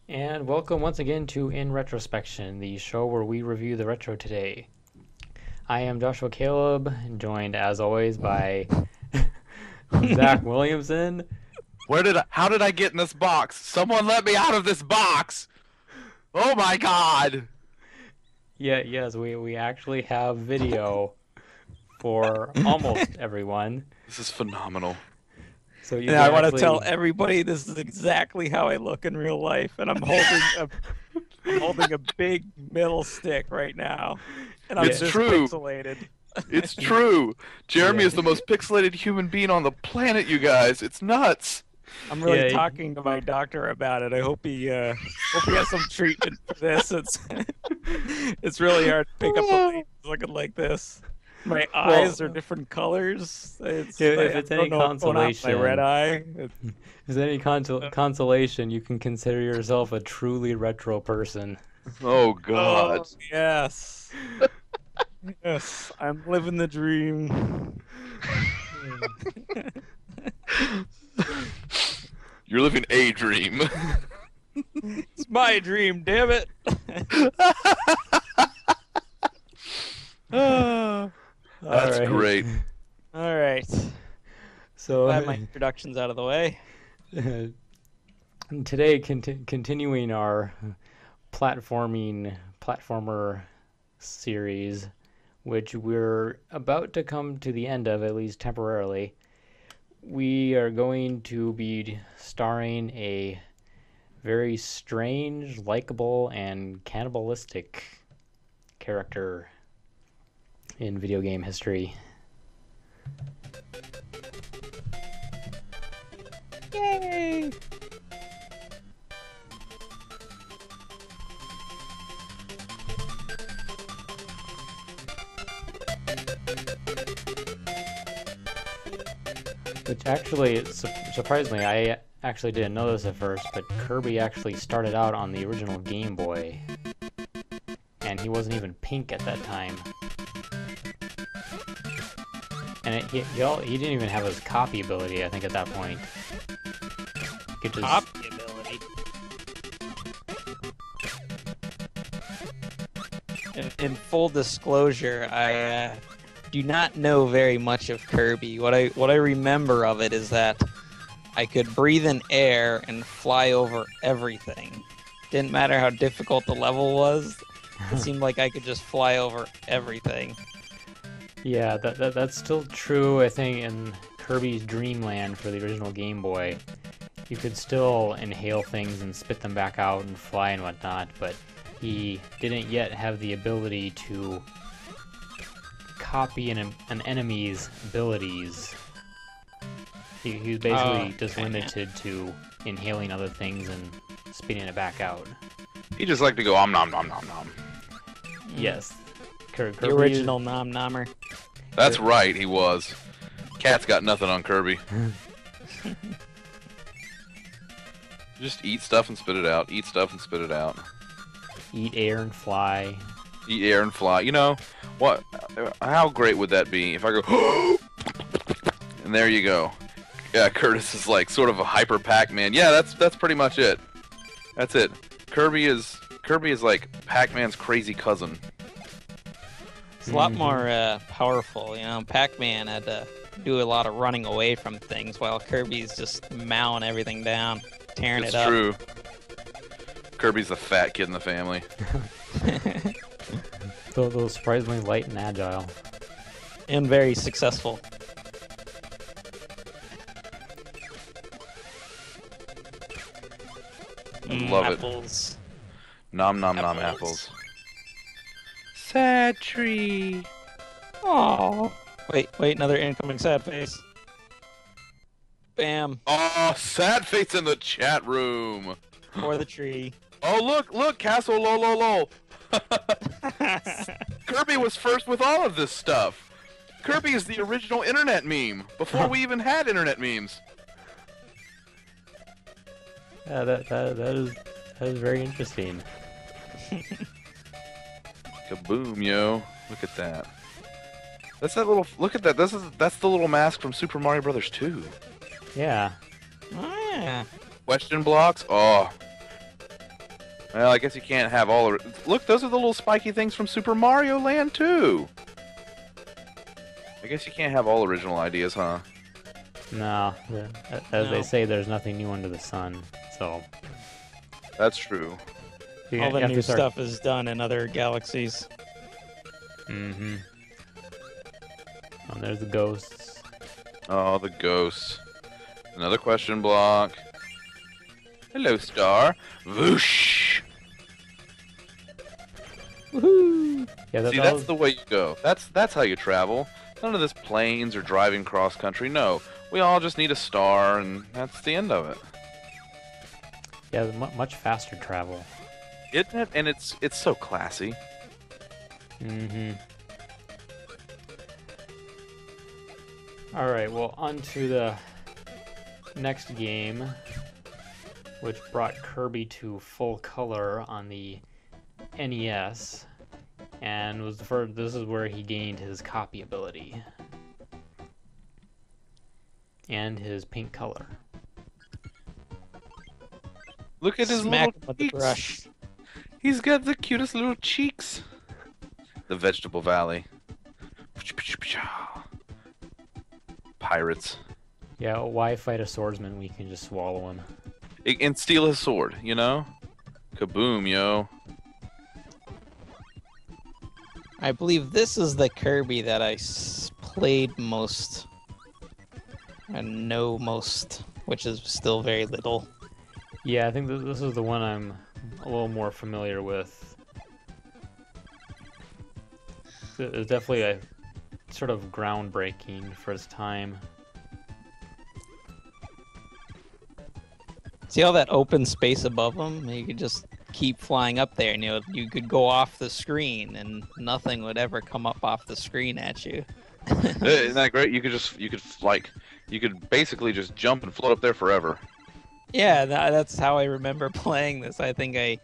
And welcome once again to InRetroSpection, the show where we review the retro today. I am Joshua Caleb, joined as always by Zack Williamson. How did I get in this box? Someone let me out of this box! Oh my god! Yes, we actually have video for almost everyone. This is phenomenal. So you And can I want to actually... tell everybody this is exactly how I look in real life, and I'm holding a big metal stick right now, and I'm It's just true. pixelated. It's true. Jeremy Yeah. is the most pixelated human being on the planet, you guys. It's nuts. I'm really Yeah. talking to my doctor about it. I hope he has some treatment for this. It's really hard to pick up the ladies looking like this. My eyes are different colors. If it's any consolation, my red eye. if it's any consolation, you can consider yourself a truly retro person. Oh god. Oh, yes. Yes, I'm living the dream. You're living a dream. It's my dream, damn it. That's Alright. great. All right. So Glad my introduction's out of the way. today, continuing our platformer series, which we're about to come to the end of, at least temporarily. We are going to be starring a very strange, likable, and cannibalistic character in video game history. Yay! Which actually, surprisingly, I actually didn't know this at first, but Kirby actually started out on the original Game Boy. And he wasn't even pink at that time. And he didn't even have his copy ability, I think, at that point. He could just... Copy ability. In full disclosure, I do not know very much of Kirby. What I remember of it is that I could breathe in air and fly over everything. Didn't matter how difficult the level was. It seemed like I could just fly over everything. Yeah, that's still true, I think, in Kirby's Dreamland for the original Game Boy. You could still inhale things and spit them back out and fly and whatnot, but he didn't yet have the ability to copy an enemy's abilities. He was basically just limited to inhaling other things and spitting it back out. He just liked to go om nom nom nom nom. Yes. The original Nom Nommer. That's right, he was. Cat's got nothing on Kirby. Just eat stuff and spit it out. Eat stuff and spit it out. Eat air and fly. Eat air and fly. You know, what? How great would that be if I go, and there you go. Yeah, Curtis is like sort of a hyper Pac-Man. Yeah, that's pretty much it. That's it. Kirby is like Pac-Man's crazy cousin. It's a lot more powerful, you know. Pac-Man had to do a lot of running away from things, while Kirby's just mowing everything down, tearing It's it up. true. Kirby's the fat kid in the family. Though surprisingly light and agile. And very successful. Love it. Apples. Nom nom nom Apples. apples. Sad tree. Oh. Wait, another incoming sad face. Bam. Oh, sad face in the chat room. For the tree. Oh, look, Castle lol. Kirby was first with all of this stuff. Kirby is the original internet meme, before we even had internet memes. Yeah, that is very interesting. Kaboom, yo. Look at that. That's that little, look at that, that's the little mask from Super Mario Brothers 2. Yeah. Oh, yeah. Question blocks? Oh. Well, I guess you can't have all the... Look, those are the little spiky things from Super Mario Land 2! I guess you can't have all original ideas, huh? No, as they No. say, there's nothing new under the sun. So That's true. All the have new to start. stuff is done in other galaxies. Mm-hmm. Oh, there's the ghosts. Oh, the ghosts. Another question block. Hello, star. Whoosh! Woohoo! Yeah, See, that's the way you go. That's how you travel. None of this planes or driving cross country. No, we all just need a star, and that's the end of it. Yeah, much faster travel. Isn't it? And it's so classy. Mm-hmm. All right, well, on to the next game, which brought Kirby to full color on the NES, and was the first. This is where he gained his copy ability and his pink color. Look at his Smack little him with the cheeks. brush. He's got the cutest little cheeks. The Vegetable Valley. Pirates. Yeah, why fight a swordsman when you can just swallow him? And steal his sword, you know? Kaboom, yo. I believe this is the Kirby that I played most and know most, which is still very little. Yeah, I think this is the one I'm a little more familiar with. It's definitely a sort of groundbreaking for its time. See all that open space above them? You could just keep flying up there, and you could go off the screen, and nothing would ever come up off the screen at you. Isn't that great? You could basically just jump and float up there forever. Yeah, that's how I remember playing this. I think I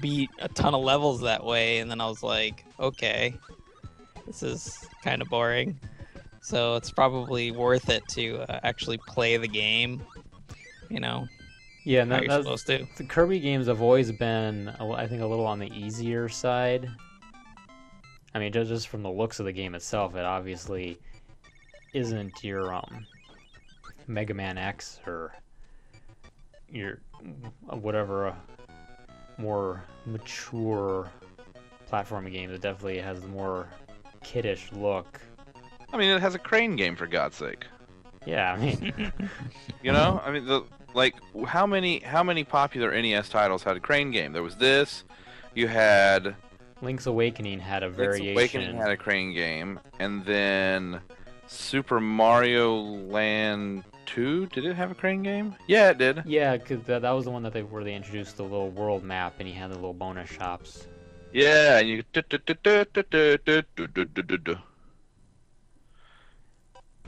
beat a ton of levels that way, and then I was like, okay, this is kind of boring. So it's probably worth it to actually play the game, you know, Yeah, and how you're that's supposed to. the Kirby games have always been, I think, a little on the easier side. I mean, just from the looks of the game itself, it obviously isn't your Mega Man X or your whatever more mature platforming game. It definitely has the more kiddish look. I mean, it has a crane game, for God's sake. Yeah, I mean, You know? I mean, how many popular NES titles had a crane game? There was this. You had... Link's Awakening had a Link's variation. Awakening had a crane game. And then Super Mario Land 2, did it have a crane game? Yeah, it did. Yeah, because that was the one that they introduced the little world map, and you had the little bonus shops. Yeah, and you... Look at that.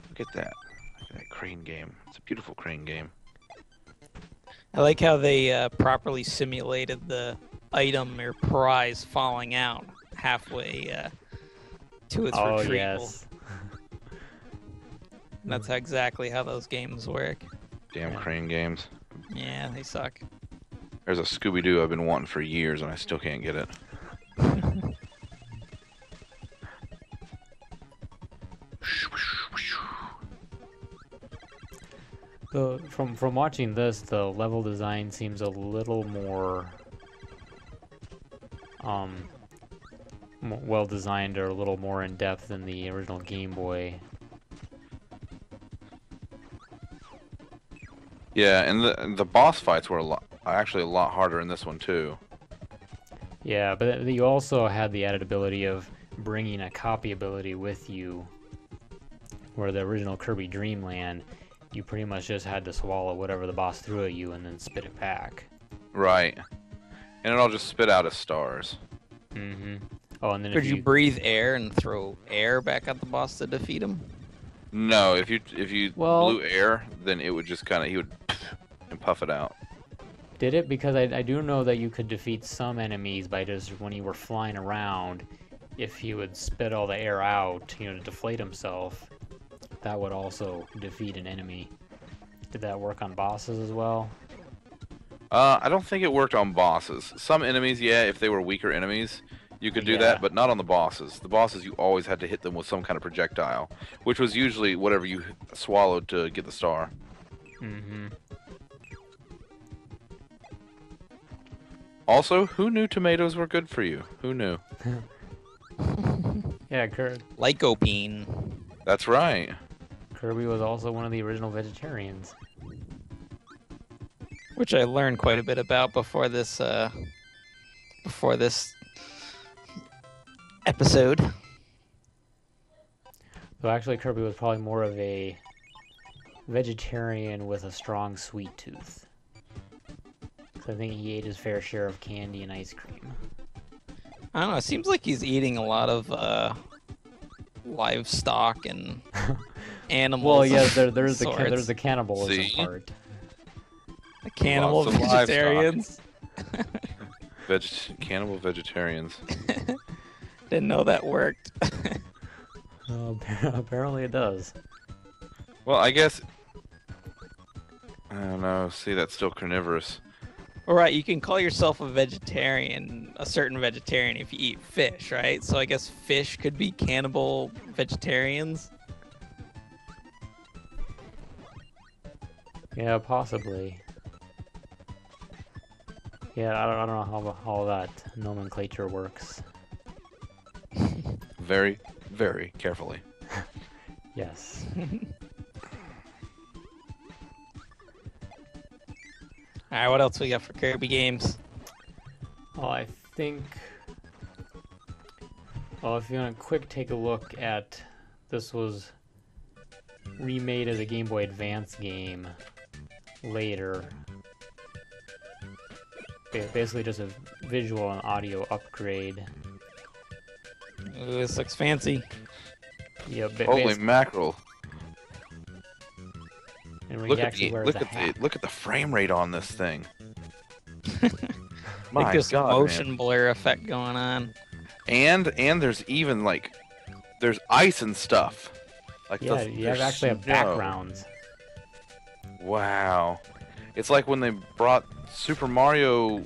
Look at that crane game. It's a beautiful crane game. I like how they properly simulated the item or prize falling out halfway to its Oh, retrieval. yes. That's exactly how those games work. Damn Yeah. crane games. Yeah, they suck. There's a Scooby-Doo I've been wanting for years, and I still can't get it. From watching this, the level design seems a little more well designed, or a little more in depth than the original Game Boy. Yeah, and the boss fights were actually a lot harder in this one too. Yeah, but you also had the added ability of bringing a copy ability with you, where the original Kirby Dream Land, you pretty much just had to swallow whatever the boss threw at you and then spit it back. Right. And it all just spit out as stars. Mm-hmm. Oh, and then Could if you breathe air and throw air back at the boss to defeat him? No, if you Well- blew air, then it would just he would and puff it out. did it? Because I do know that you could defeat some enemies by just, when you were flying around, if he would spit all the air out, to deflate himself, that would also defeat an enemy. Did that work on bosses as well? I don't think it worked on bosses. Some enemies, yeah, if they were weaker enemies, you could do Yeah. that, but not on the bosses. The bosses, you always had to hit them with some kind of projectile, which was usually whatever you swallowed to get the star. Mm-hmm. Also, who knew tomatoes were good for you? Who knew? Yeah, Lycopene. That's right. Kirby was also one of the original vegetarians. Which I learned quite a bit about before this episode. So actually, Kirby was probably more of a vegetarian with a strong sweet tooth. So I think he ate his fair share of candy and ice cream. I don't know. It seems like he's eating a lot of livestock and animals. Well, yeah, there's sorts. the cannibalism See? part. The cannibal Lots of vegetarians. Cannibal vegetarians. Didn't know that worked. Apparently it does. Well, I guess... I don't know. See, that's still carnivorous. All right, you can call yourself a vegetarian, a certain vegetarian, if you eat fish, right? So I guess fish could be cannibal vegetarians. Yeah, possibly. Yeah, I don't know how all that nomenclature works. Very, very carefully. Yes. All right, what else we got for Kirby games? Well, I think... Well, if you want to quick take a look at... This was remade as a Game Boy Advance game later. Basically just a visual and audio upgrade. Ooh, this looks fancy. Yeah, Holy mackerel! and Look he at actually the wears a hat. look at the frame rate on this thing. Like My this God, motion man. blur effect going on. And there's even like there's ice and stuff. Like Yeah, you have actually have backgrounds. Wow. It's like when they brought the Super Mario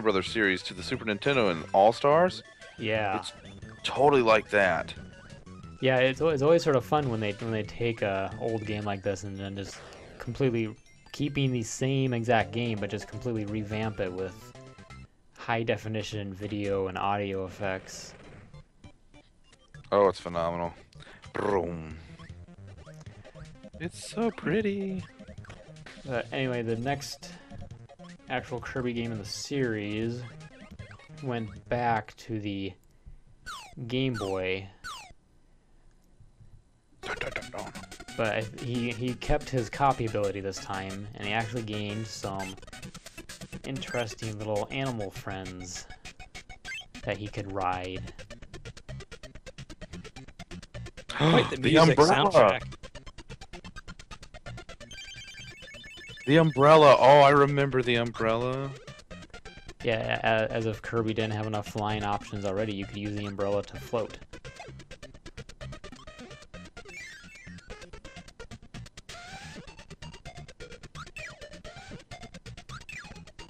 Brothers series to the Super Nintendo and All Stars. Yeah. It's totally like that. Yeah, it's always sort of fun when they take a old game like this and then just completely keeping the same exact game but just completely revamp it with high definition video and audio effects. Oh, it's phenomenal. Boom. It's so pretty. Anyway, the next actual Kirby game in the series went back to the Game Boy, but he kept his copy ability this time, and he actually gained some interesting little animal friends that he could ride. Quite the The music umbrella. soundtrack. The umbrella. Oh, I remember the umbrella. Yeah, as if Kirby didn't have enough flying options already, you could use the umbrella to float.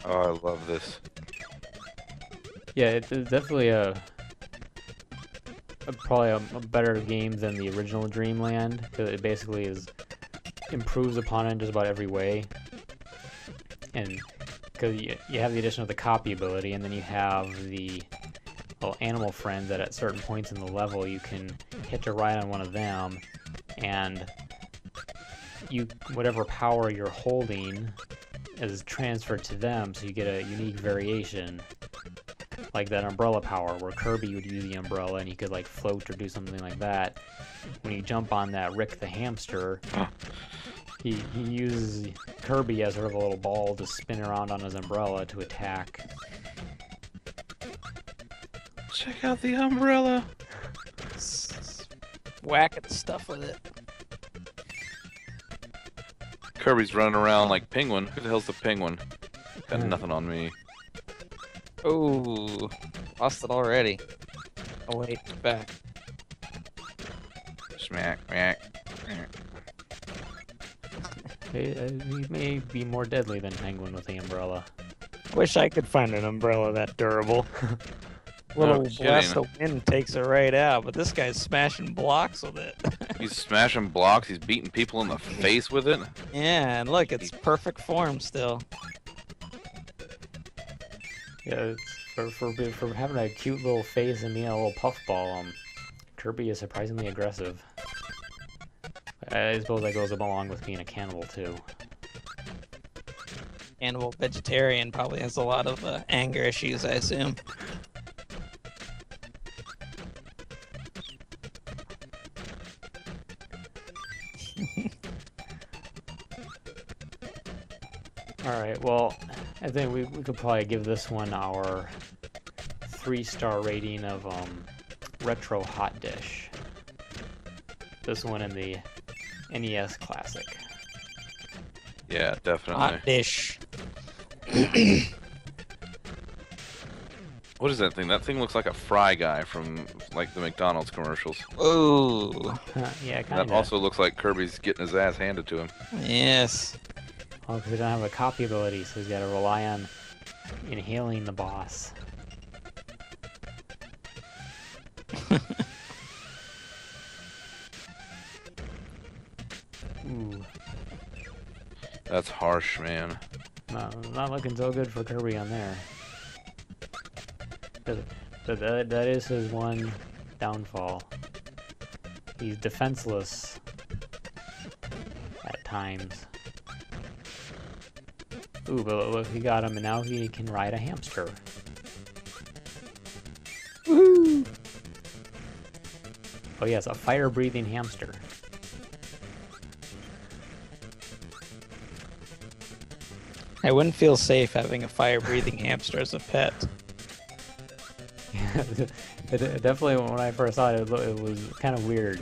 Oh, I love this. Yeah, it's definitely probably a better game than the original Dreamland, because it basically improves upon it in just about every way. And because you have the addition of the copy ability, and then you have the little animal friends that at certain points in the level you can hitch a ride on one of them, and whatever power you're holding is transferred to them, so you get a unique variation. Like that umbrella power, where Kirby would use the umbrella and he could like float or do something like that. When you jump on that Rick the hamster, he uses Kirby as sort of a little ball to spin around on his umbrella to attack. Check out the umbrella. Whacking stuff with it. Kirby's running around like Penguin. Who the hell's the Penguin? Got Hmm. nothing on me. Oh, lost it already. Oh wait, back. Smack, smack. Yeah, He may be more deadly than Penguin with the umbrella. Wish I could find an umbrella that durable. Little blast kidding. of wind takes it right out, but this guy's smashing blocks with it. He's smashing blocks. He's beating people in the face with it. Yeah, and look, it's perfect form still. Yeah, it's for having a cute little face and being a little puffball. Kirby is surprisingly aggressive. I suppose that goes along with being a cannibal too. Cannibal vegetarian probably has a lot of anger issues, I assume. Alright, well, I think we could probably give this one our 3-star rating of Retro Hot Dish. This one in the NES Classic. Yeah, definitely. Hot dish. What is that thing? That thing looks like a fry guy from like the McDonald's commercials. Ooh. Yeah, kind of. That also looks like Kirby's getting his ass handed to him. Yes. Oh, because he doesn't have a copy ability, so he's got to rely on inhaling the boss. Ooh. That's harsh, man. No, not looking so good for Kirby on there. But that is his one downfall. He's defenseless at times. Ooh, but look, he got him, and now he can ride a hamster. Woohoo! Oh yes, a fire-breathing hamster. I wouldn't feel safe having a fire-breathing hamster as a pet. It definitely, when I first saw it, it was kind of weird.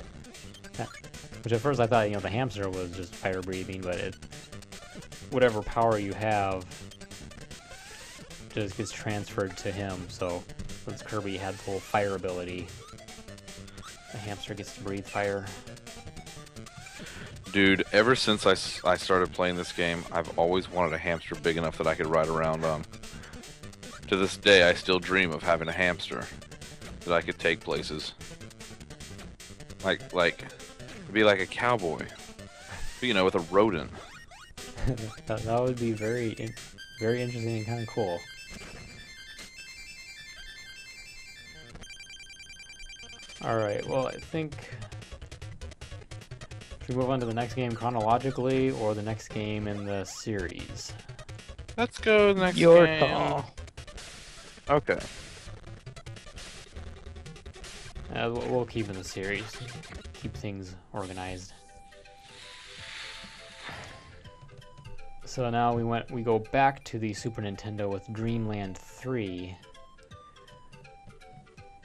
Which at first I thought, the hamster was just fire-breathing, but whatever power you have just gets transferred to him. So since Kirby had the whole fire ability, the hamster gets to breathe fire. Dude, ever since I started playing this game, I've always wanted a hamster big enough that I could ride around on. To this day, I still dream of having a hamster that I could take places. Like, it'd be like a cowboy, but, with a rodent. that would be very interesting and kind of cool. Alright, well, I think... Should we move on to the next game chronologically, or the next game in the series? Let's go to the next Your game. call. Okay. We'll keep in the series. Keep things organized. So now we go back to the Super Nintendo with Dreamland 3,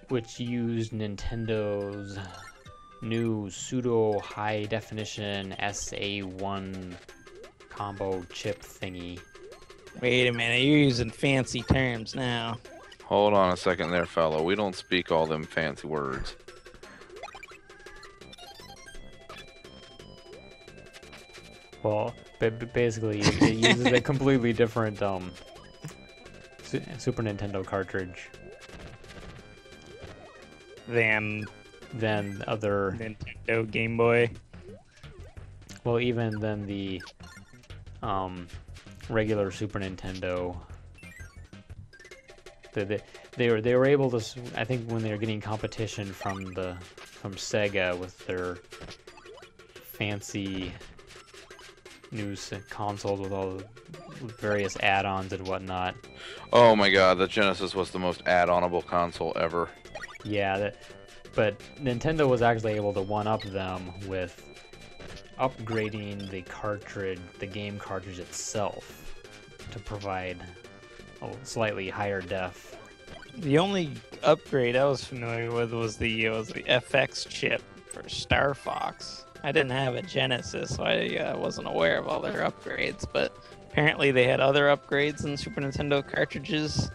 which used Nintendo's new pseudo high definition SA1 combo chip thingy. Wait a minute, you're using fancy terms now. Hold on a second there, fellow. We don't speak all them fancy words. Well, basically, it uses a completely different Super Nintendo cartridge Than other. Nintendo Game Boy. Well, even than the regular Super Nintendo. They were able to. I think when they were getting competition from Sega with their fancy new consoles with all the various add-ons and whatnot. Oh my god, the Genesis was the most add-onable console ever. Yeah, but Nintendo was actually able to one-up them with upgrading the game cartridge itself to provide a slightly higher def. The only upgrade I was familiar with was the FX chip for Star Fox. I didn't have a Genesis, so I wasn't aware of all their upgrades, but apparently they had other upgrades in Super Nintendo cartridges.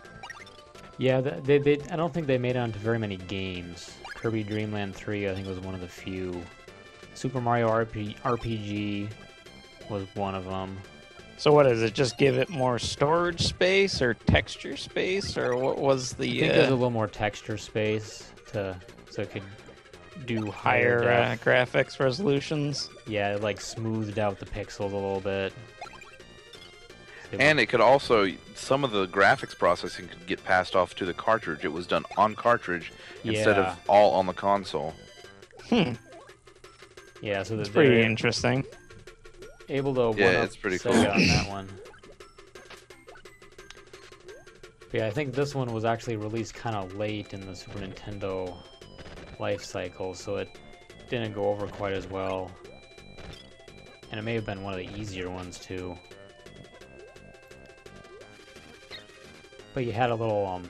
Yeah, they I don't think they made it onto very many games. Kirby Dream Land 3, I think, was one of the few. Super Mario RPG was one of them. So what does it just give it more storage space or texture space, or what was I the think there's a little more texture space so it could do higher higher def. graphics resolutions? Yeah, it like smoothed out the pixels a little bit. And it could also, some of the graphics processing could get passed off to the cartridge. It was done on cartridge instead Yeah. of all on the console. Yeah, so It's that pretty they're interesting. able to Yeah, one-up it's pretty Sega cool. on that one. But yeah, I think this one was actually released kind of late in the Super Nintendo life cycle, so it didn't go over quite as well. And it may have been one of the easier ones too. But you had a little,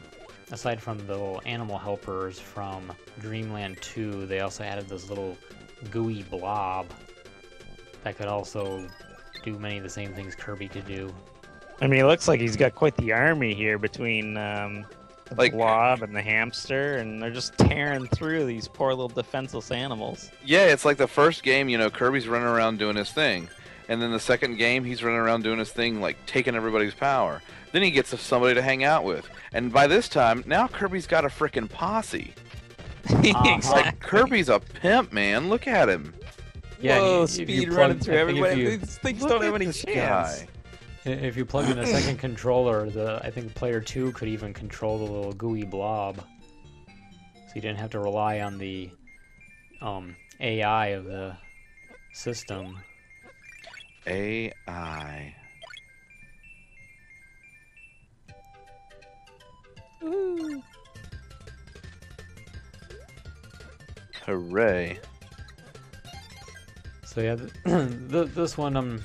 aside from the little animal helpers from Dreamland 2, they also added this little gooey blob that could also do many of the same things Kirby could do. I mean, it looks like he's got quite the army here between the Like- blob and the hamster, and they're just tearing through these poor little defenseless animals. Yeah, it's like the first game, you know, Kirby's running around doing his thing. And then the second game, he's running around doing his thing, like taking everybody's power. Then he gets somebody to hang out with. And by this time, now Kirby's got a frickin' posse. Like, Kirby's a pimp, man. Look at him. Yeah, Whoa, and if you speed plug- running through I think if everybody. you- These things Look don't have at any this chance. guy. If you plug in a second controller, I think player 2 could even control the little gooey blob. So you didn't have to rely on the AI of the system. AI. Ooh. Hooray. So yeah, this one I'm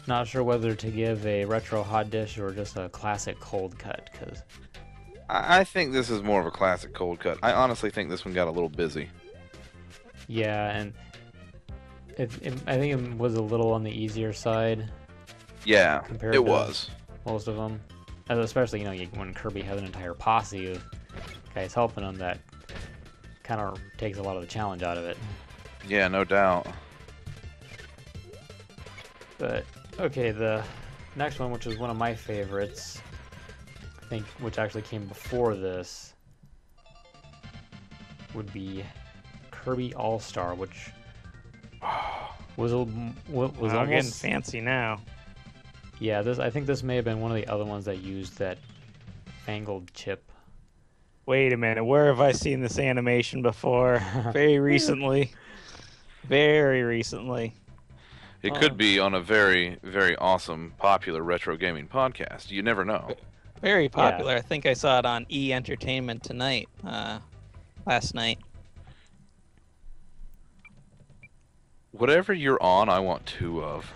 not sure whether to give a retro hot dish or just a classic cold cut, because I think this is more of a classic cold cut. I honestly think this one got a little busy. yeah, and I think it was a little on the easier side Yeah, compared it to was. most of them. And especially, you know, when Kirby has an entire posse of guys helping him, that kind of takes a lot of the challenge out of it. Yeah, no doubt. But okay, the next one, which is one of my favorites, I think, which actually came before this, would be Kirby All-Star, which was Wow, getting almost fancy now. yeah. I think this may have been one of the other ones that used that fangled chip. Wait a minute, where have I seen this animation before? Very recently. Very recently. It could be on a very, very awesome, popular retro gaming podcast. You never know. Very popular. I think I saw it on E! Entertainment Tonight last night. Whatever you're on, I want two of.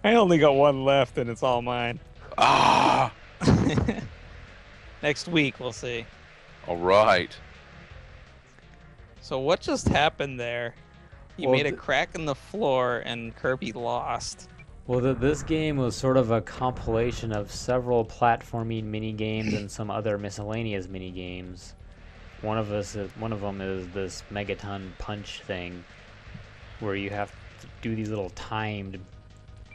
I only got one left and it's all mine. Ah! Next week, we'll see. All right. So what just happened there? He Well, made a crack in the floor and Kirby lost. Well, this game was sort of a compilation of several platforming mini games and some other miscellaneous mini games. One of them is this Megaton Punch thing, where you have to do these little timed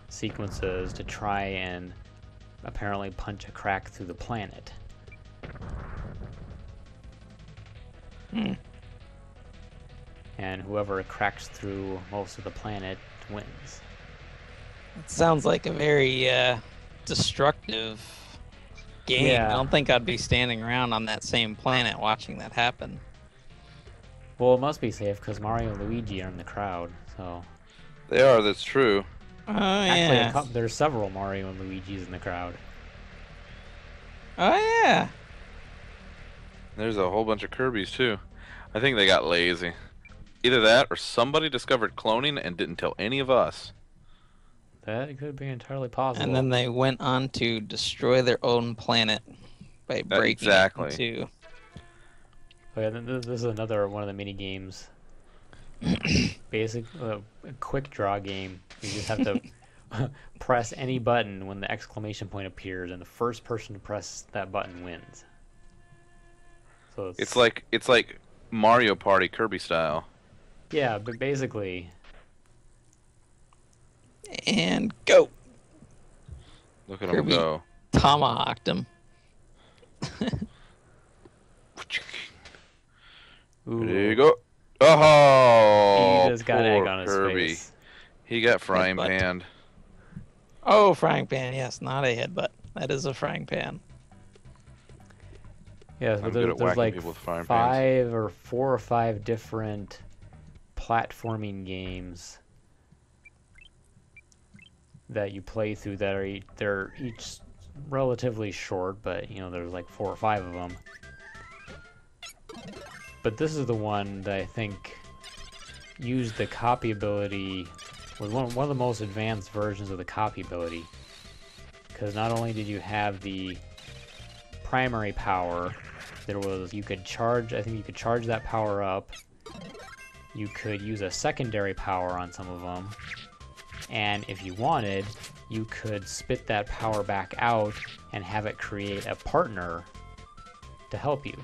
sequences to try and apparently punch a crack through the planet. And whoever cracks through most of the planet wins. It sounds like a very destructive game. Yeah. I don't think I'd be standing around on that same planet watching that happen. Well, it must be safe because Mario and Luigi are in the crowd, so... They are, that's true. Oh, Actually, yeah. there's several Mario and Luigi's in the crowd. Oh, yeah. There's a whole bunch of Kirby's, too. I think they got lazy. Either that, or somebody discovered cloning and didn't tell any of us. That could be entirely possible. And then they went on to destroy their own planet by breaking Exactly. it into... Oh, yeah, this is another one of the mini games. Basic, a quick draw game. You just have to press any button when the exclamation point appears, and the first person to press that button wins. So It's like Mario Party Kirby style. Yeah, but basically, And go. Look at him Kirby go. tomahawked him. ooh, There you go. Oh, he just got egg poor on his Kirby. face. He got frying Headbutt. panned. Oh, frying pan. Yes, not a headbutt. That is a frying pan. Yes, I'm but good at there's whacking like people with frying pans. 5 or 4 or 5 different platforming games that you play through that are they're each relatively short, but you know there's like 4 or 5 of them. But this is the one that I think used the copy ability, was one of the most advanced versions of the copy ability, because not only did you have the primary power, there was, you could charge, I think you could charge that power up, you could use a secondary power on some of them, and if you wanted, you could spit that power back out and have it create a partner to help you.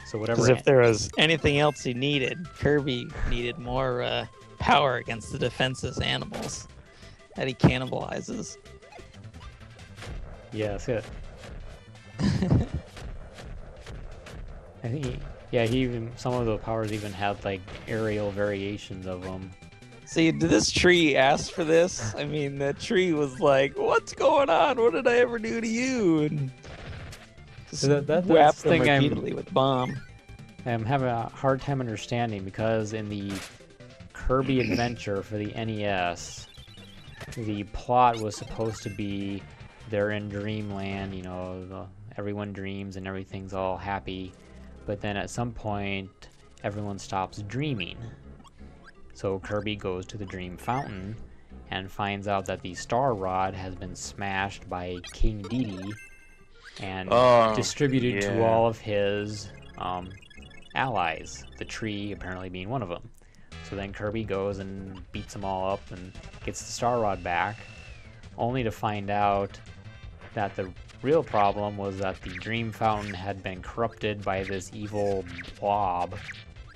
So whatever. Because if there was anything else he needed, Kirby needed more power against the defenseless animals that he cannibalizes. Yes, yeah. I think he even, some of the powers even had like aerial variations of them. See, did this tree ask for this? I mean, the tree was like, "What's going on? What did I ever do to you?" And just So that's whapped the them thing repeatedly with bomb. I'm having a hard time understanding, because in the Kirby Adventure for the NES, the plot was supposed to be they're in dreamland, you know, everyone dreams and everything's all happy, but then at some point everyone stops dreaming. So Kirby goes to the dream fountain and finds out that the star rod has been smashed by King Dedede and distributed to all of his allies, the tree apparently being one of them. So then Kirby goes and beats them all up and gets the star rod back, only to find out that the real problem was that the dream fountain had been corrupted by this evil blob,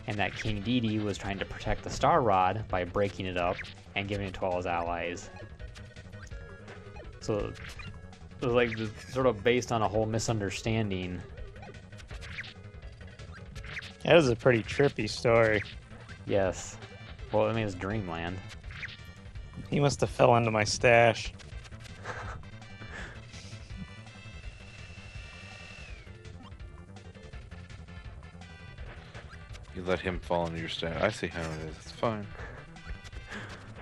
and that King Dedede was trying to protect the star rod by breaking it up and giving it to all his allies. So it was like sort of based on a whole misunderstanding. That is a pretty trippy story. Yes. Well, I mean, it's Dreamland. He must have fell into my stash. You let him fall into your stash. I see how it is. It's fine.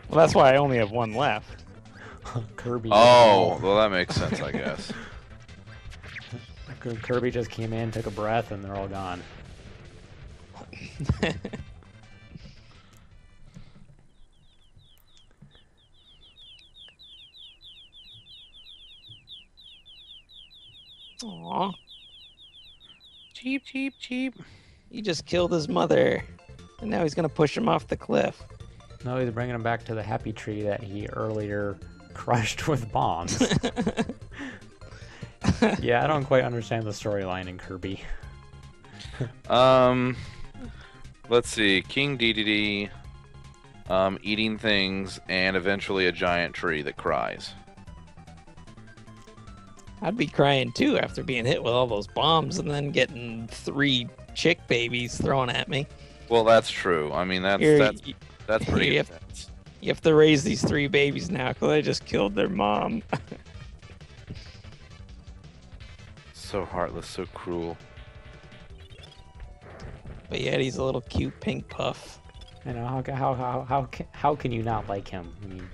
Well, that's why I only have one left. Kirby. Oh, well, that makes sense, I guess. Kirby just came in, took a breath, and they're all gone. Aw, Cheap, cheap, cheap. he just killed his mother, and now he's gonna push him off the cliff. No, he's bringing him back to the happy tree that he earlier crushed with bombs. Yeah, I don't quite understand the storyline in Kirby. Let's see. King Dedede, eating things, and eventually a giant tree that cries. I'd be crying too after being hit with all those bombs and then getting 3 chick babies thrown at me. Well, that's true. I mean, that's pretty you intense. You have to raise these 3 babies now because I just killed their mom. So heartless, so cruel. But yeah, he's a little cute pink puff. You know, how can you not like him? I mean,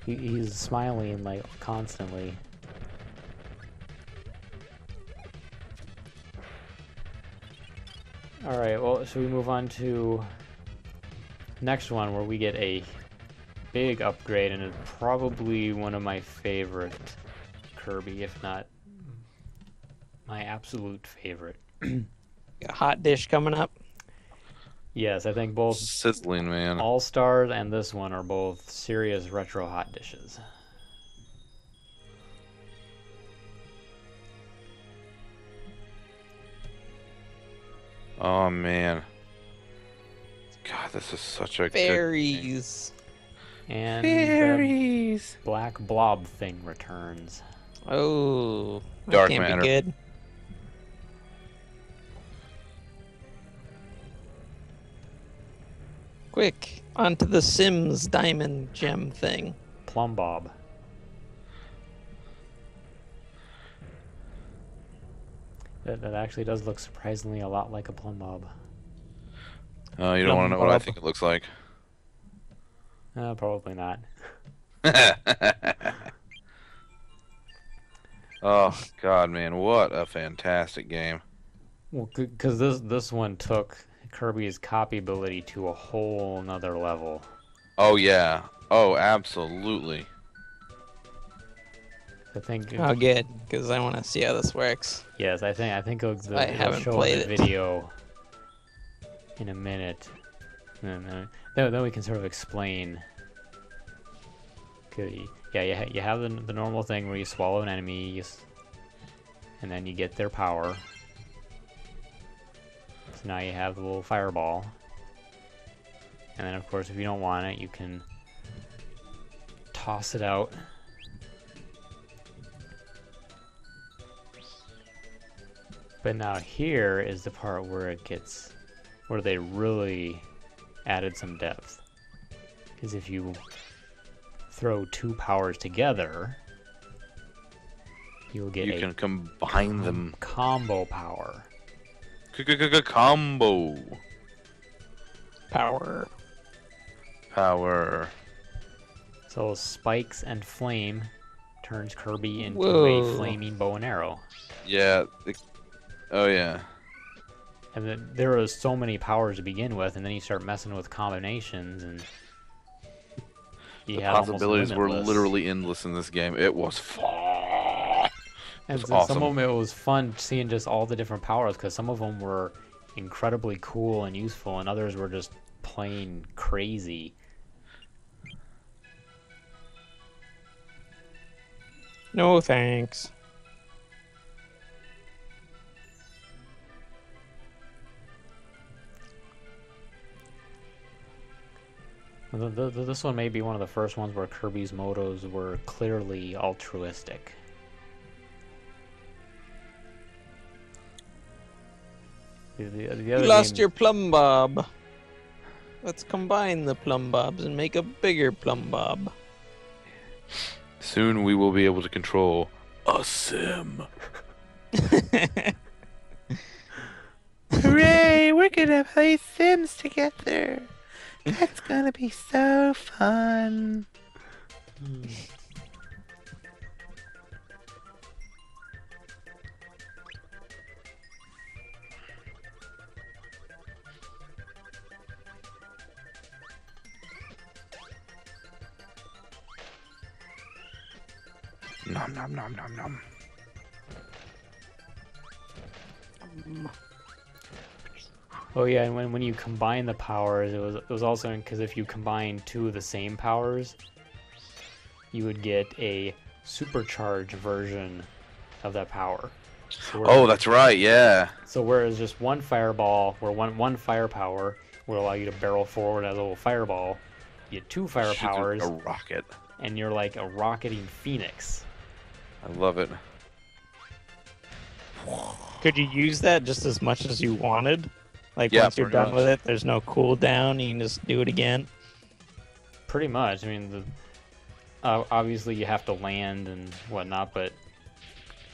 he's smiling like constantly. All right, well, should we move on to next one where we get a big upgrade, and it's probably one of my favorite Kirby, if not my absolute favorite. A hot dish coming up. Yes, I think both Sizzling, man. All-Stars and this one are both serious retro hot dishes. Oh man. God, this is such a good game. Fairies. And the Fairies. black blob thing returns. Oh, that Dark can't matter. be good. Quick, onto the Sims diamond gem thing. Plum bob. That actually does look surprisingly a lot like a plum bob. Oh, you don't want to know what I think it looks like. Probably not. Oh God, man, what a fantastic game! Well, because this one took Kirby's copy ability to a whole nother level. Oh yeah, oh absolutely. I think. Oh, good, because I want to see how this works. Yes, I think it'll haven't show played in the it. video in a minute. And then we can sort of explain. Yeah, you have the normal thing where you swallow an enemy, and then you get their power. So now you have the little fireball. And then, of course, if you don't want it, you can toss it out. But now here is the part where where they really added some depth. Because if you throw two powers together, you'll get You can combine them. combo power. Combo Power. power. So spikes and flame turns Kirby into Whoa. a flaming bow and arrow. Yeah. Oh yeah. And then there are so many powers to begin with, and then you start messing with combinations, and you The have almost possibilities were limitless. literally endless in this game. It was fun. And It's so awesome. some of them, it was fun seeing just all the different powers, because some of them were incredibly cool and useful, and others were just plain crazy. No thanks. This one may be one of the first ones where Kirby's motos were clearly altruistic. The You other lost game- your plum bob. Let's combine the plum bobs and make a bigger plum bob. Soon we will be able to control a sim. Hooray! We're gonna play Sims together. That's gonna be so fun. Nom nom nom nom nom. Oh yeah, and when you combine the powers, it was also because if you combine two of the same powers, you would get a supercharged version of that power. So Oh, that's right. Yeah. So whereas just one fireball, or one firepower, will allow you to barrel forward as a little fireball, you get two fire Shoot powers, a rocket. and you're like a rocketing phoenix. I love it. Could you use that just as much as you wanted? Like Yeah, once you're pretty done much. with it, there's no cooldown. You can just do it again. Pretty much. I mean, obviously you have to land and whatnot, but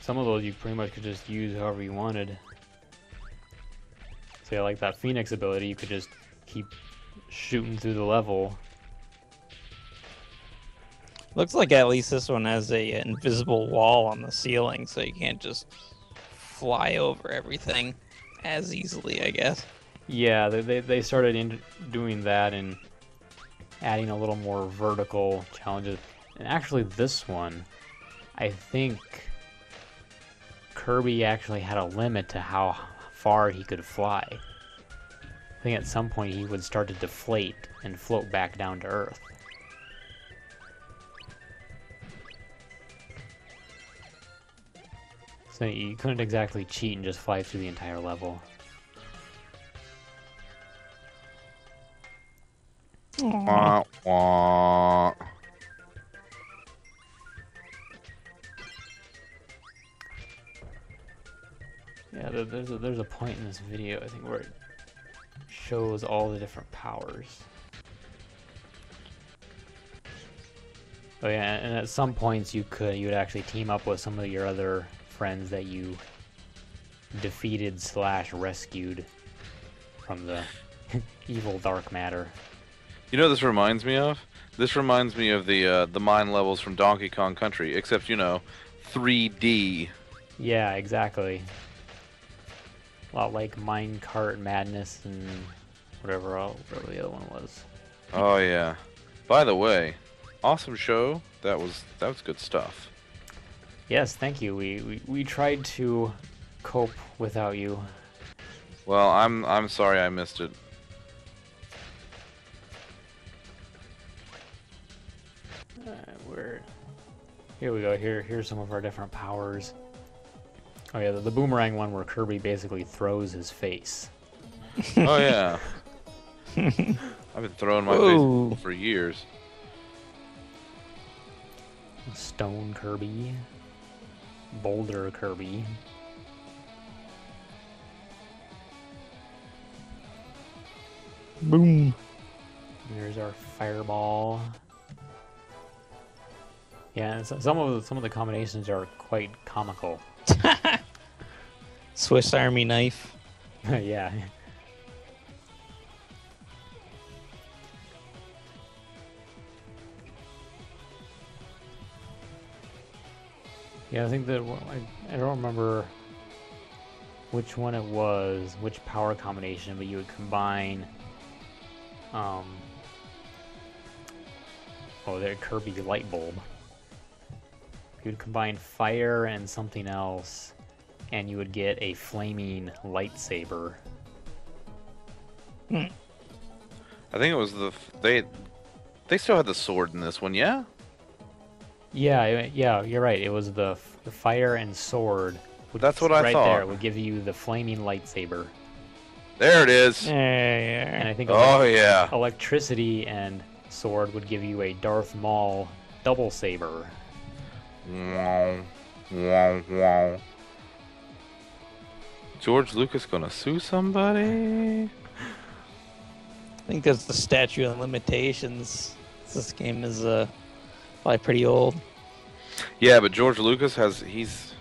some of those you pretty much could just use however you wanted. So yeah, like that Phoenix ability, you could just keep shooting through the level. Looks like at least this one has a invisible wall on the ceiling, so you can't just fly over everything as easily, I guess. Yeah, they started doing that and adding a little more vertical challenges. And actually this one, I think Kirby actually had a limit to how far he could fly. I think at some point he would start to deflate and float back down to Earth. So you couldn't exactly cheat and just fly through the entire level. Aw. Wah, wah. Yeah, there's a point in this video, I think, where it shows all the different powers. Oh yeah, and at some points you would actually team up with some of your other friends that you defeated / rescued from the evil dark matter. You know what this reminds me of? This reminds me of the mine levels from Donkey Kong Country, except, you know, 3D. Yeah, exactly. A lot like Minecart Madness and whatever the other one was. Oh yeah. By the way, awesome show. That was good stuff. Yes, thank you. We tried to cope without you. Well, I'm sorry I missed it. Here we go. Here's some of our different powers. Oh yeah, the boomerang one where Kirby basically throws his face. Oh yeah. I've been throwing my Whoa. face for years. Stone Kirby. Boulder Kirby. Boom. There's our fireball. Yeah, and some of the combinations are quite comical. Swiss Army knife. Yeah. Yeah, I think that I don't remember which one it was, which power combination, but you would combine their Kirby light bulb. You would combine fire and something else, and you would get a flaming lightsaber. I think it was they still had the sword in this one, yeah? Yeah, you're right. It was the fire and sword. That's what I right thought. There would give you the flaming lightsaber. There it is. And I think Oh yeah. electricity and sword would give you a Darth Maul double saber. Wow. Wow, wow. George Lucas gonna sue somebody? I think that's the statute of limitations. This game is probably pretty old. Yeah, but George Lucas he's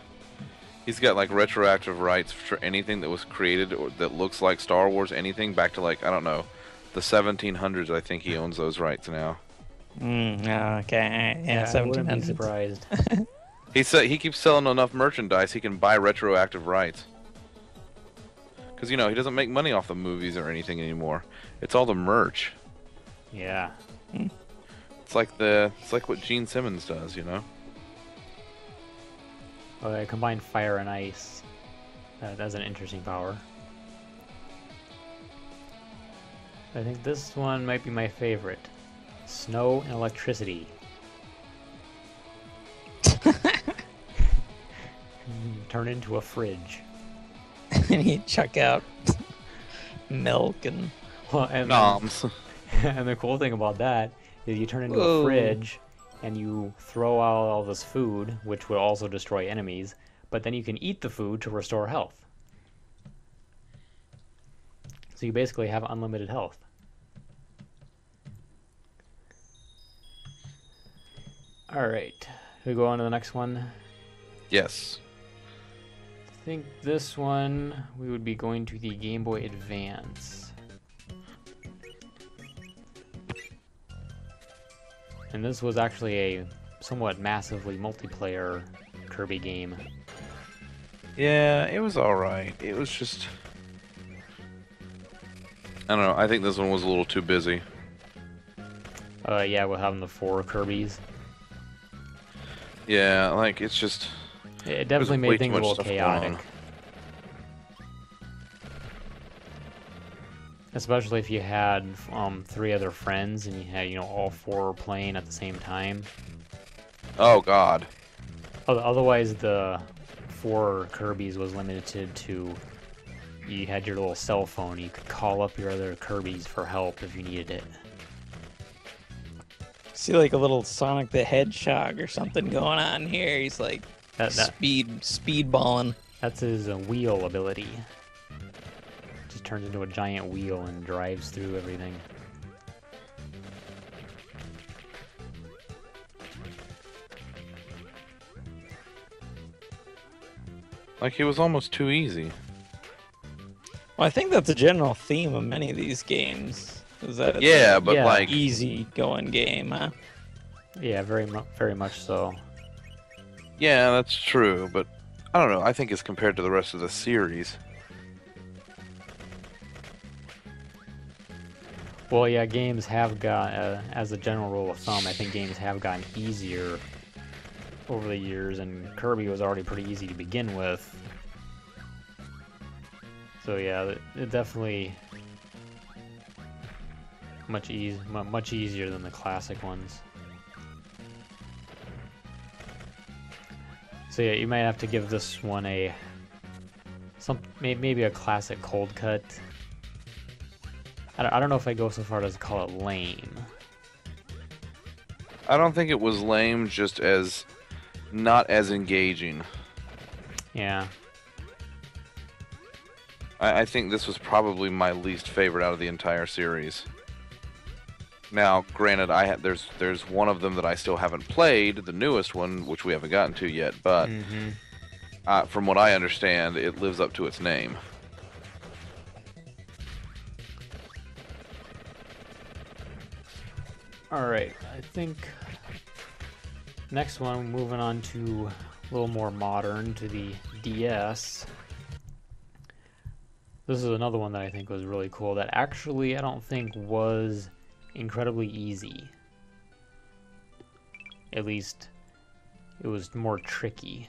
got like retroactive rights for anything that was created or that looks like Star Wars, anything back to like, I don't know, the 1700s. I think he owns those rights now. Okay. Yeah, I wouldn't be 1700s. surprised. He keeps selling enough merchandise he can buy retroactive rights. Because, you know, he doesn't make money off the movies or anything anymore. It's all the merch. Yeah. It's like what Gene Simmons does, you know? Oh, I combined fire and ice. That's an interesting power. I think this one might be my favorite. Snow and electricity. Turn into a fridge. And you chuck out milk and Well, and Noms. and the cool thing about that is you turn into Whoa. a fridge and you throw out all this food, which will also destroy enemies, but then you can eat the food to restore health. So you basically have unlimited health. Alright, we go on to the next one. Yes. I think this one we would be going to the Game Boy Advance. And this was actually a somewhat massively multiplayer Kirby game. Yeah, it was alright. It was just... I don't know, I think this one was a little too busy. Yeah, we're having the 4 Kirbys. Yeah, like, it's just... It definitely There's way made things too a much little stuff going chaotic. on. Especially if you had 3 other friends and you had, all 4 playing at the same time. Oh, God. Otherwise, the 4 Kirbys was limited to... You had your little cell phone. You could call up your other Kirbys for help if you needed it. See like a little Sonic the Hedgehog or something going on here. He's like speedballing. That's his wheel ability. Just turns into a giant wheel and drives through everything. Like, he was almost too easy. Well, I think that's a general theme of many of these games. Is that it's Yeah, a but like, easy going game, huh? Yeah, very much so. yeah, that's true, but I don't know. I think as compared to the rest of the series, Well, yeah, games have got, as a general rule of thumb, I think games have gotten easier over the years, and Kirby was already pretty easy to begin with. So yeah, it definitely much easier than the classic ones. So yeah, you might have to give this one maybe a classic cold cut. I don't know if I go so far as to call it lame. I don't think it was lame, just as not as engaging. Yeah. I think this was probably my least favorite out of the entire series. Now, granted, there's one of them that I still haven't played, the newest one, which we haven't gotten to yet, but from what I understand, it lives up to its name. Alright, I think next one, moving on to a little more modern, to the DS. This is another one that I think was really cool that actually I don't think was incredibly easy. At least it was more tricky.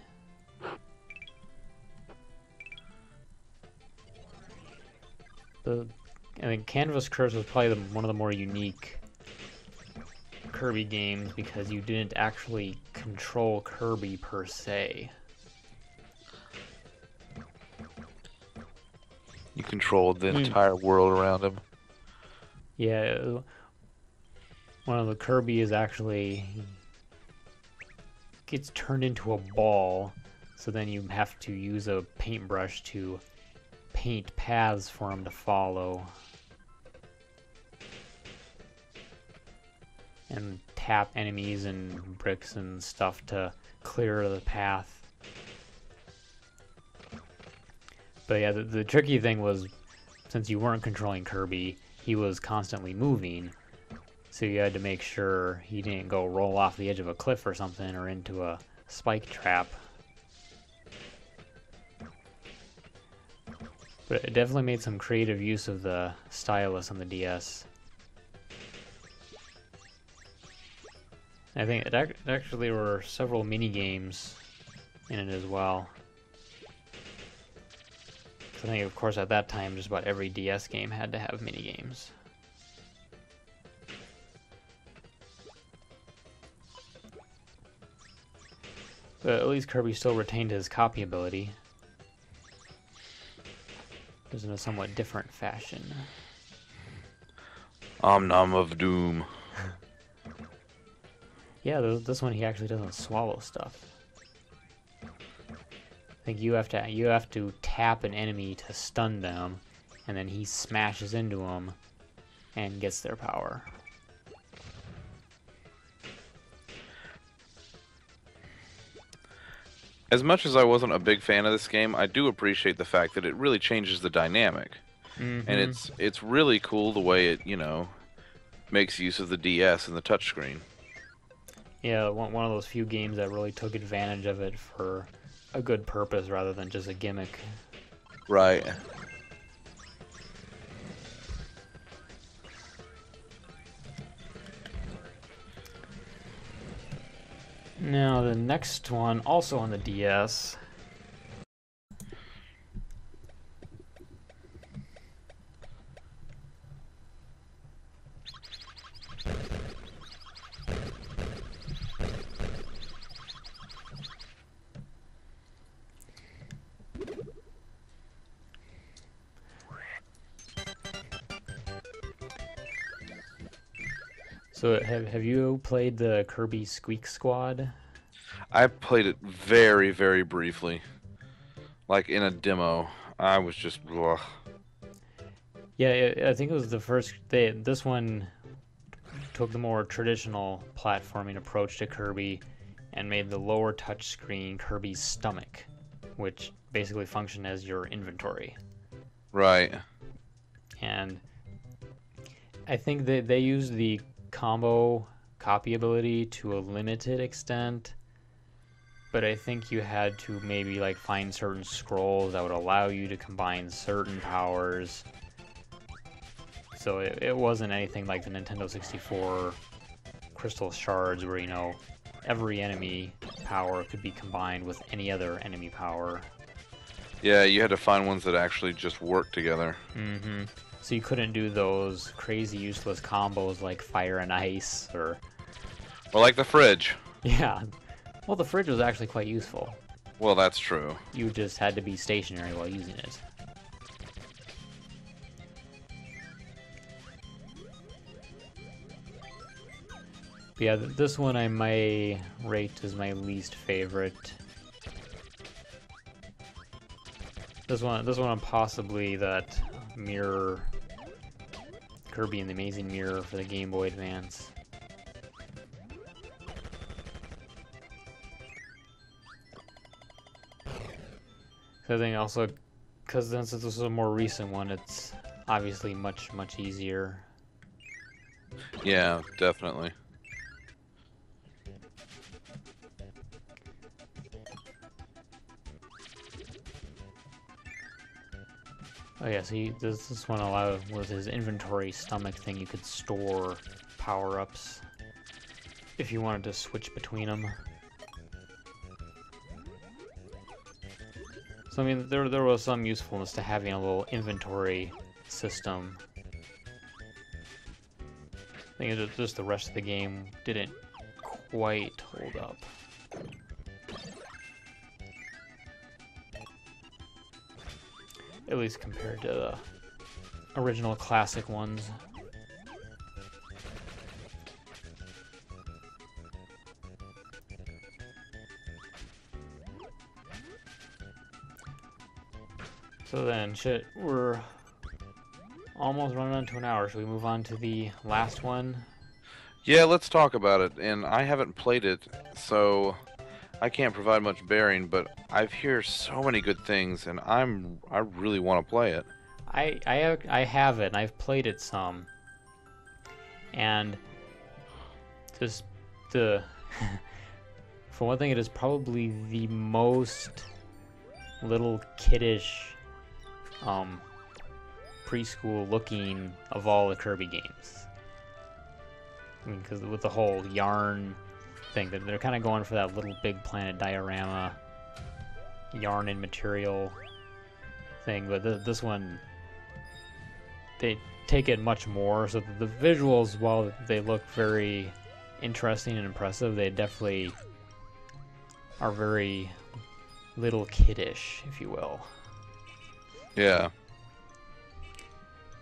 I think Canvas Curse was probably one of the more unique Kirby games because you didn't actually control Kirby per se. You controlled the entire world around him. Yeah, one of the Kirby is actually gets turned into a ball, so then you have to use a paintbrush to paint paths for him to follow. And tap enemies and bricks and stuff to clear the path. But yeah, the tricky thing was, since you weren't controlling Kirby, he was constantly moving, so you had to make sure he didn't go roll off the edge of a cliff or something, or into a spike trap. But it definitely made some creative use of the stylus on the DS. I think it actually were several mini games in it as well. I think, of course, at that time, just about every DS game had to have mini games. But at least Kirby still retained his copy ability, just in a somewhat different fashion. Om Nom of Doom. Yeah, this one he actually doesn't swallow stuff. I think you have to tap an enemy to stun them, and then he smashes into them and gets their power. As much as I wasn't a big fan of this game, I do appreciate the fact that it really changes the dynamic. And it's really cool the way it, makes use of the DS and the touchscreen. Yeah, one of those few games that really took advantage of it for a good purpose rather than just a gimmick. Right. Now the next one, also on the DS. So have you played the Kirby Squeak Squad? I played it very, very briefly. Like in a demo. I was just ugh. Yeah, I think it was the first. This one took the more traditional platforming approach to Kirby and made the lower touch screen Kirby's stomach, which basically functioned as your inventory. Right. And I think that they used the combo copy ability to a limited extent, but I think you had to maybe like find certain scrolls that would allow you to combine certain powers. So it wasn't anything like the Nintendo 64 crystal shards where, you know, every enemy power could be combined with any other enemy power. Yeah, you had to find ones that actually just work together. Mm-hmm. So you couldn't do those crazy useless combos like fire and ice or... Or like the fridge. Yeah. Well, the fridge was actually quite useful. Well, that's true. You just had to be stationary while using it. But yeah, this one I may rate as my least favorite. This one possibly that mirror, Kirby and the Amazing Mirror for the Game Boy Advance. I think also, because since this is a more recent one, it's obviously much easier. Yeah, definitely. Oh yeah, so this one allowed was his inventory stomach thing. You could store power-ups if you wanted to switch between them. So I mean, there was some usefulness to having a little inventory system. I think it's just the rest of the game didn't quite hold up. At least compared to the original classic ones. So then, we're almost running into an hour. Should we move on to the last one? Yeah, let's talk about it. And I haven't played it, so I can't provide much bearing, but I've heard so many good things, and I really want to play it. I have it, and I've played it some. And just for one thing, it is probably the most little kiddish preschool looking of all the Kirby games. I mean, because with the whole yarn thing, that they're kind of going for that Little Big Planet diorama yarn and material thing, but this one, they take it much more, so the visuals, while they look very interesting and impressive, they definitely are very little kiddish, if you will. Yeah.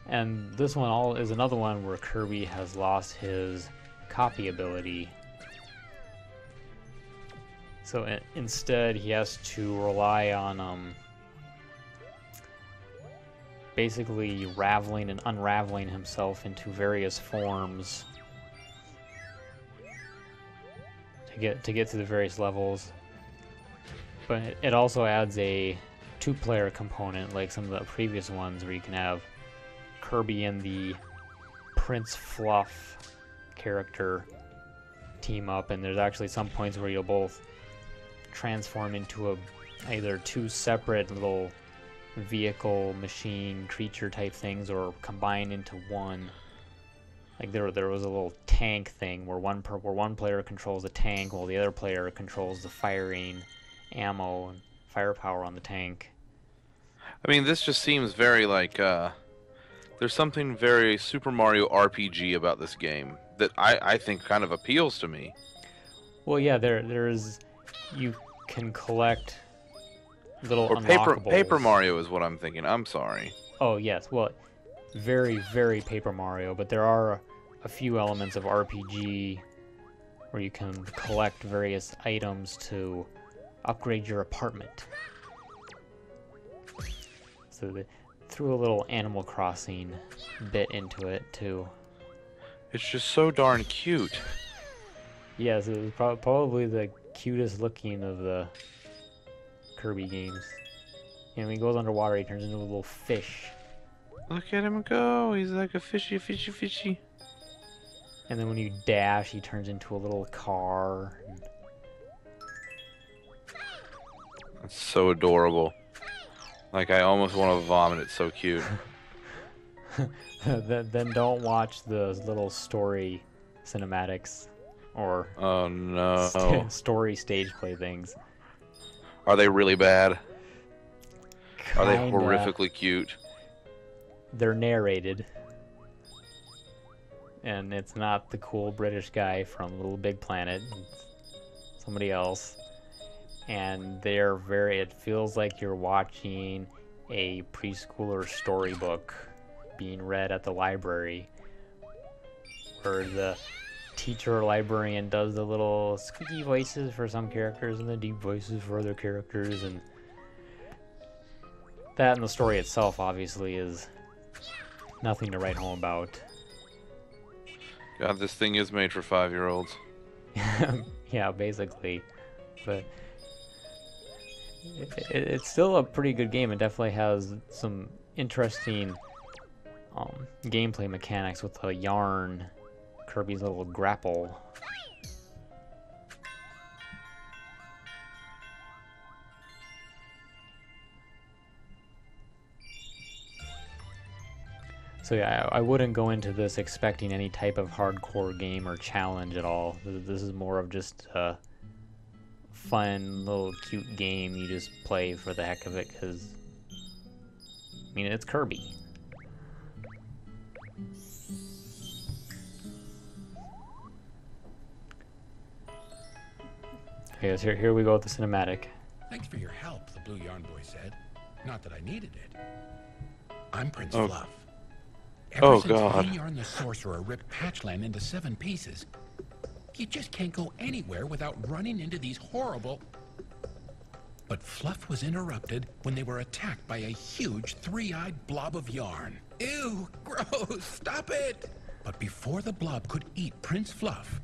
And this one is another one where Kirby has lost his copy ability. So instead, he has to rely on basically raveling and unraveling himself into various forms to get to the various levels. But it also adds a two-player component, like some of the previous ones, where you can have Kirby and the Prince Fluff character team up, and there's actually some points where you'll both transform into either two separate little vehicle, machine, creature type things, or combine into one. Like there was a little tank thing where one player controls the tank while the other player controls the firing, ammo, and firepower on the tank. I mean, this just seems very like, there's something very Super Mario RPG about this game that I think kind of appeals to me. Well, yeah, there's you can collect little Or unlockables. Paper Mario is what I'm thinking. I'm sorry. Oh yes, well, very Paper Mario, but there are a few elements of RPG where you can collect various items to upgrade your apartment. So they threw a little Animal Crossing bit into it too. It's just so darn cute. Yes, it was probably the cutest looking of the Kirby games. And when he goes underwater, he turns into a little fish. Look at him go. He's like a fishy, fishy, fishy. And then when you dash, he turns into a little car. That's so adorable. Like, I almost want to vomit. It's so cute. Then don't watch those little story cinematics or Oh no. story stage play things. Are they really bad? Are they Kinda. horrifically cute? They're narrated. And it's not the cool British guy from Little Big Planet. It's somebody else. And they're it feels like you're watching a preschooler storybook being read at the library, where the teacher or librarian does the little squeaky voices for some characters and the deep voices for other characters, and that and the story itself obviously is nothing to write home about. God, this thing is made for 5-year-olds. Yeah, basically. But it's still a pretty good game. It definitely has some interesting gameplay mechanics with a yarn, Kirby's little grapple. So yeah, I wouldn't go into this expecting any type of hardcore game or challenge at all. This is more of just a fun little cute game you just play for the heck of it, because I mean, it's Kirby. Okay, so here we go with the cinematic. Thanks for your help, the Blue Yarn Boy said. Not that I needed it. I'm Prince Oh. Fluff. Oh, Ever since God. Yarn the Sorcerer ripped Patchland into 7 pieces, you just can't go anywhere without running into these horrible... But Fluff was interrupted when they were attacked by a huge 3-eyed blob of yarn. Ew, gross, stop it! But before the blob could eat Prince Fluff,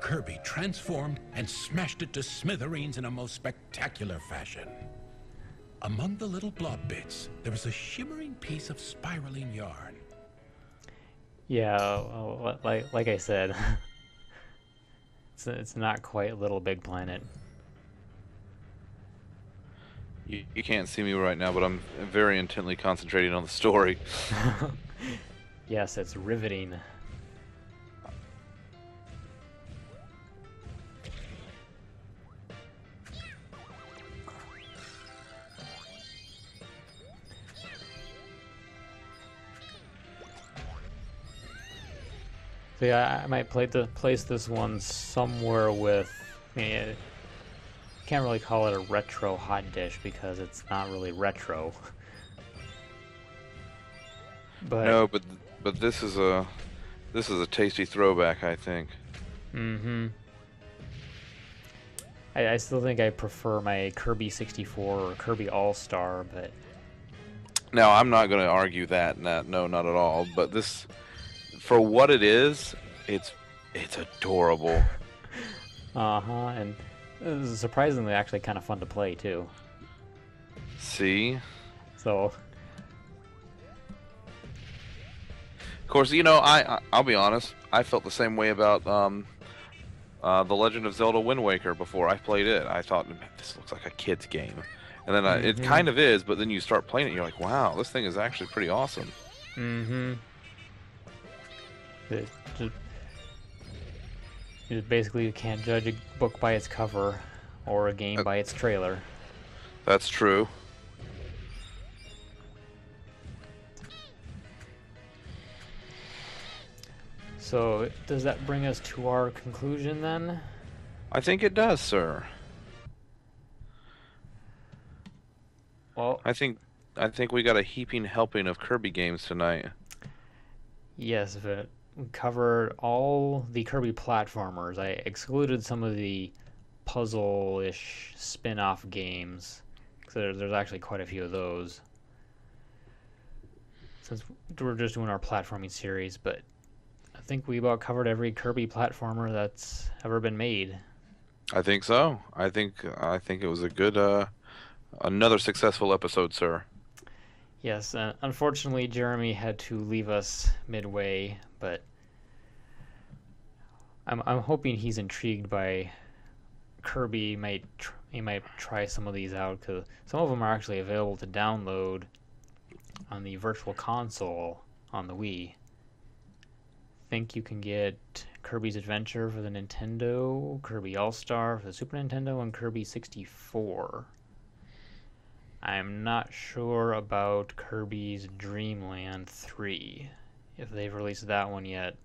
Kirby transformed and smashed it to smithereens in a most spectacular fashion. Among the little blob bits, there was a shimmering piece of spiraling yarn. Yeah, well, like I said, it's not quite Little Big Planet. You can't see me right now, but I'm very intently concentrating on the story. Yes, it's riveting. So yeah, I might place this one somewhere with. I mean, can't really call it a retro hot dish because it's not really retro. But No, but this is a tasty throwback, I think. mm-hmm. I still think I prefer my Kirby 64 or Kirby All-Star, but Now, I'm not going to argue that. No, not at all. But this, for what it is, it's adorable. and it was surprisingly actually kind of fun to play too. See? So Of course, you know, I'll be honest. I felt the same way about The Legend of Zelda Wind Waker before I played it. I thought, man, this looks like a kid's game. And then it kind of is, but then you start playing it and you're like, wow, this thing is actually pretty awesome. Basically, you can't judge a book by its cover or a game by its trailer. That's true. So, does that bring us to our conclusion then? I think it does, sir. Well, I think we got a heaping helping of Kirby games tonight. Yes, but we covered all the Kirby platformers. I excluded some of the puzzle-ish spin-off games, because there's actually quite a few of those. Since we're just doing our platforming series, but I think we about covered every Kirby platformer that's ever been made. I think so. I think it was a good another successful episode, sir. Yes, unfortunately, Jeremy had to leave us midway, but I'm hoping he's intrigued by Kirby. He might try some of these out, because some of them are actually available to download on the Virtual Console on the Wii. Think you can get Kirby's Adventure for the Nintendo, Kirby All-Star for the Super Nintendo, and Kirby 64. I'm not sure about Kirby's Dream Land 3, if they've released that one yet.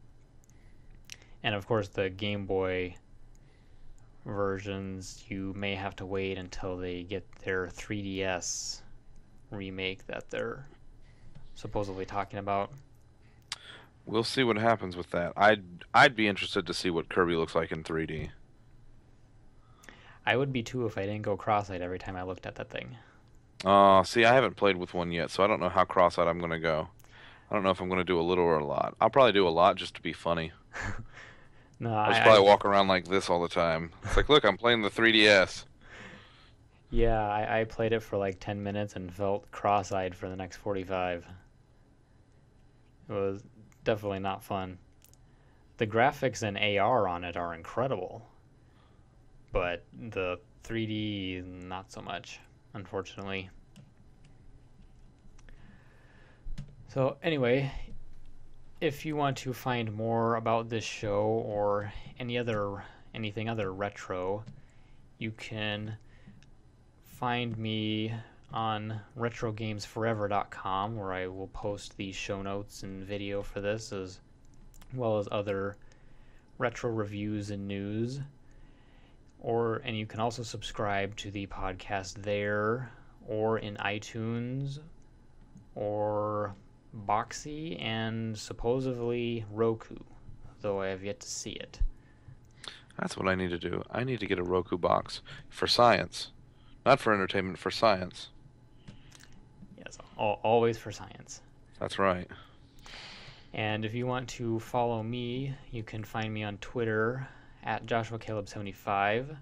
And of course the Game Boy versions, you may have to wait until they get their 3DS remake that they're supposedly talking about. We'll see what happens with that. I'd be interested to see what Kirby looks like in 3D. I would be too if I didn't go cross-eyed every time I looked at that thing. See, I haven't played with one yet, so I don't know how cross-eyed I'm going to go. I don't know if I'm going to do a little or a lot. I'll probably do a lot just to be funny. No, I'll just probably walk around like this all the time. It's like, look, I'm playing the 3DS. Yeah, I played it for like 10 minutes and felt cross-eyed for the next 45. It was definitely not fun. The graphics and AR on it are incredible, but the 3D, not so much, unfortunately. So anyway, if you want to find more about this show or anything other retro, you can find me on retrogamesforever.com, where I will post the show notes and video for this, as well as other retro reviews and news. And you can also subscribe to the podcast there, or in iTunes, or Boxy, and supposedly Roku, though I have yet to see it. That's what I need to do. I need to get a Roku box for science. Not for entertainment, for science. Yes, always for science. That's right. And if you want to follow me, you can find me on Twitter at JoshuaCaleb75.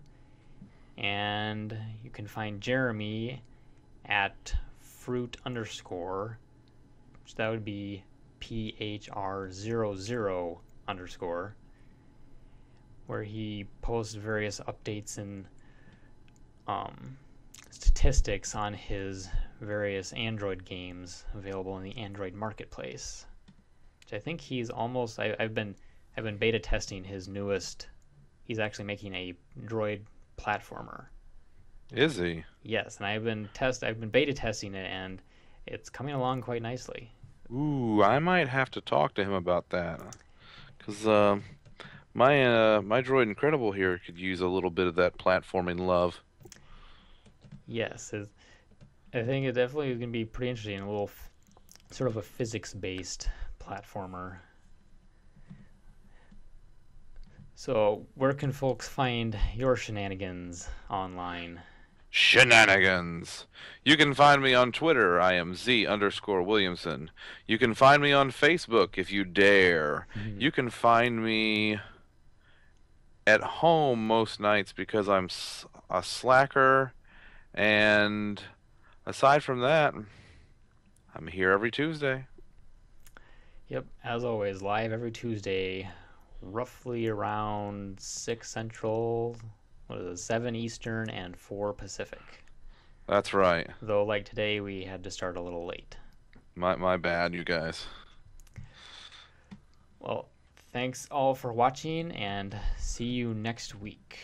And you can find Jeremy at fruit_, which that would be PHR00_, where he posts various updates and statistics on his various Android games available in the Android marketplace. Which I think he's almost. I've been beta testing his newest. He's actually making a Droid platformer. Is he? Yes, and I've been beta testing it, and it's coming along quite nicely. Ooh, I might have to talk to him about that, because my Droid Incredible here could use a little bit of that platforming love. Yes, I think it definitely is going to be pretty interesting. A little sort of a physics-based platformer. So, where can folks find your shenanigans online? Shenanigans. You can find me on Twitter. I am Z_Williamson. You can find me on Facebook if you dare. You can find me at home most nights because I'm a slacker. And aside from that, I'm here every Tuesday. Yep, as always, live every Tuesday, roughly around 6 Central, 7 Eastern, and 4 Pacific. That's right. Though, like today, we had to start a little late. My bad, you guys. Well, thanks all for watching, and see you next week.